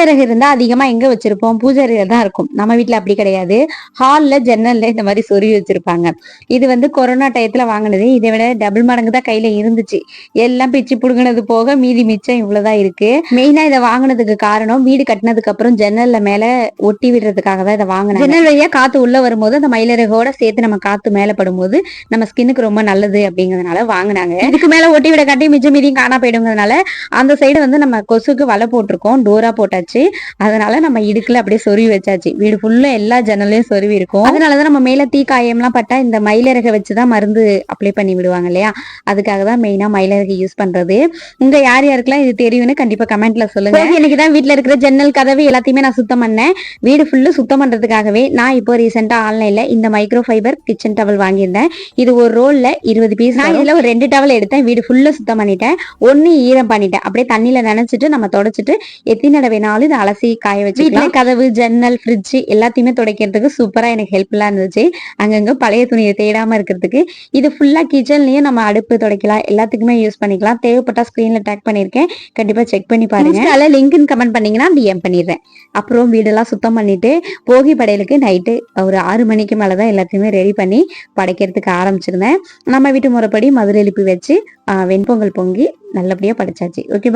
மயிலரகு இருந்தா அதிகமா எங்க வச்சிருப்போம், பூஜை அறையில தான் இருக்கும். நம்ம வீட்டுல அப்படி கிடையாது. ஹால்ல ஜன்னல்ல இந்த மாதிரி சொருவி வச்சிருப்பாங்க. இது வந்து கொரோனா டயத்துல வாங்கினது. இதை விட டபுள் மடங்கு தான் கையில இருந்துச்சு. எல்லாம் பிச்சு புடுங்கினது போக மீதி மிச்சம் இவ்வளவுதான் இருக்கு. மெயினா இதை வாங்கினதுக்கு காரணம், வீடு கட்டினதுக்கு அப்புறம் ஜன்னல்ல மேல ஒட்டி விடுறதுக்காக தான் இதை வாங்கினேன். ஜன்னல் வழியா காத்து உள்ள வரும்போது அந்த மயிலரகோட சேர்த்து நம்ம காத்து மேல படும்போது நம்ம ஸ்கின்னுக்கு ரொம்ப நல்லது அப்படிங்கறதுனால வாங்கினாங்க. இதுக்கு மேல ஒட்டி விட காட்டி மிச்சம் மீதியும் காணா போயிடுங்கிறதுனால அந்த சைடு வந்து நம்ம கொசுக்கு வலை போட்டிருக்கோம், டோரா போட்டாச்சு. அதனால நம்ம இடுக்குல அப்படியே சொருவி வச்சாச்சு. வீடு ஃபுல்லா எல்லா ஜன்னலையும் சொருவி இருக்கும். அதனாலதான் நம்ம மேல தீ காயம்லாம் பட்டா இந்த மயிலரகை வச்சுதான் மருந்து அப்ளை பண்ணி விடுவாங்க இல்லையா, அதுக்காக தான் மெயினா மயிலரகை யூஸ் பண்றது. உங்க யார் யாருக்கெல்லாம் இது தெரியும்னு கண்டிப்பா கமெண்ட்ல சொல்லுங்க. இன்னைக்குதான் வீட்டுல இருக்கிற ஜன்னல் கதவு எல்லாத்தையுமே நான் சுத்தம் பண்ணேன். வீடு ஃபுல்லு சுத்தம் பண்றதுக்காகவே நான் இப்போ ரீசெண்டா ஆன்லைன்ல இந்த மைக்ரோ ஃபைபர் கிச்சன் டவல் வாங்கியிருந்தேன். இது ஒரு ரோல்ல 20 பீஸ். நான் இதுல ஒரு 2 டவல் எடுத்தேன். வீடு ஃபுல்லா சுத்தம் பண்ணிட்டேன். ஒன்னு ஈரம் பண்ணிட்டேன். அப்படியே தண்ணியில நனைச்சிட்டு நம்ம தொடச்சிட்டு எத்தனை தடவை வேணாலும் இதை அலசி காய வச்சுக்கலாம். கதவு, ஜன்னல், ஃப்ரிட்ஜ் எல்லாத்தையுமே துடைக்கிறதுக்கு சூப்பரா எனக்கு ஹெல்ப்ஃபுல்லா இருந்துச்சு. அங்கங்க பழைய துணியை தேடாம இருக்கிறதுக்கு. இது ஃபுல்லா கிச்சன்லயும் நம்ம அடுப்பு துடைக்கலாம், எல்லாத்துக்குமே யூஸ் பண்ணிக்கலாம். தேவைப்பட்டா ஸ்கிரீன்ல டேக் பண்ணிருக்கேன், கண்டிப்பா செக் பண்ணி பாருங்க. அதில் லிங்க்னு கமெண்ட் பண்ணீங்கன்னா டிஎம் பண்ணிடுறேன். அப்புறம் வீடெல்லாம் சுத்தம் பண்ணிட்டு போகி படையலுக்கு நைட்டு ஒரு 6 மணிக்கு மேலதான் எல்லாத்தையுமே ரெடி பண்ணி படைக்கிறதுக்கு ஆரம்பிச்சிருந்தேன். நம்ம வீட்டு முறைப்படி மதுரை எழுப்பி வச்சு வெண்பொங்கல் பொங்கி நல்லபடியா படைச்சாச்சு. ஓகே.